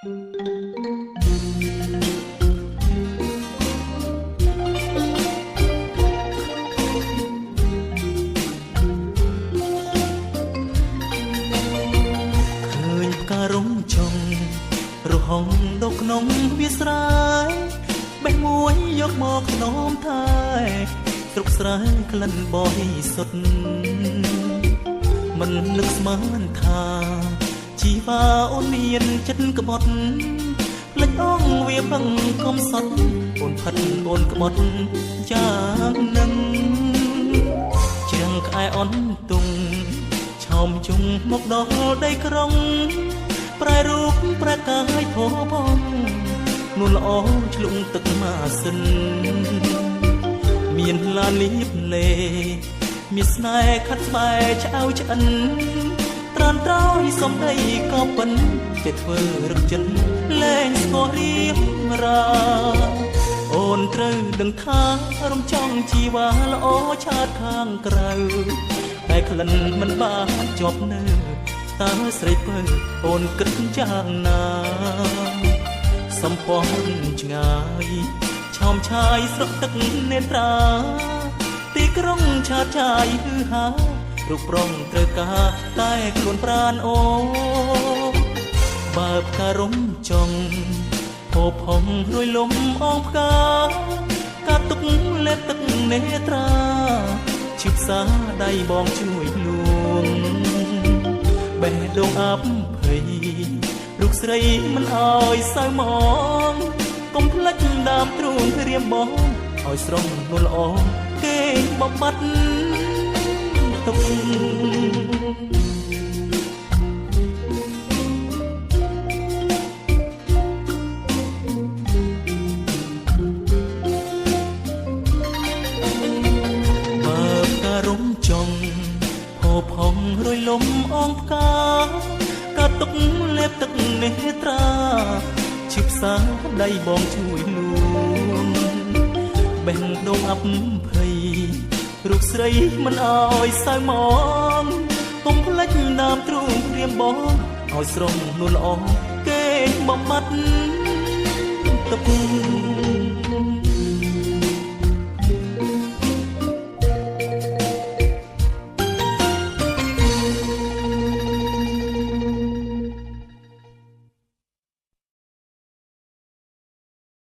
រំចុងរហងដុកក្នុងវាស្រែបេះមួយយកមកខ្នំថែស្រុកស្រែក្លិនបរិសុទ្ធមិននឹកស្មានថាជីវ៉ាអូនមានចិត្តក្បត់ផ្លេចអងវាបឹងកុំសត់អូនផិតអូនក្បត់យ៉ាងនឹងជាងក្អែអន់ទុងឆោមជុំមកដល់ដីក្រុងប្រែរូបប្រែកាយផបងនួនល្អឆ្លុងទឹកម៉ាសិនមានឡានលៀបលេមានស្នេហ៍ខាត់ស្បែកឆ្អៅឆ្អិនត្រានត្រោយសំដីក៏ពិនចេះធ្វើរឹកចិត្តលែងស្គាល់រៀបរាអូនត្រូវដឹងថារំចង់ជីវ៉ាល្អឆាតខាងក្រៅតែក្លិនមិនបានជាប់នៅតើស្រីពើអូនគិតយ៉ាងណាសំពន់ឆ្ងាយឆោមឆាយស្រក់ទឹកនេត្រាទីក្រុងឆាតឆាយហឺហារូបប្រងត្រូវការតែខ្លួនប្រានអូបើផ្ការំចង់ហូបហងរួយលំអងផ្កាកាទុកលេបទឹកនេត្រាឈឺផ្សាដៃបងជួយលួងបេះដូងអាប់ភ័យลูกស្រីមិនអើយសៅមងកុំភ្លេចដើមទ្រូងព្រាមបងឲ្យស្រងនួនល្អគេបំបត្តិទុកបើផ្ការំចង់ហូបហងរួយលំអងផ្កាកាទុកលេបទឹកនេត្រាឈឺផ្សាដៃបងជួយលួងបេះដូងអាប់ភ័យរូបស្រីមិនអើយសៅមងកុំភ្លេចដើមទ្រូងព្រាមបងឲ្យស្រងនួនល្អគេបំបត្តិទុក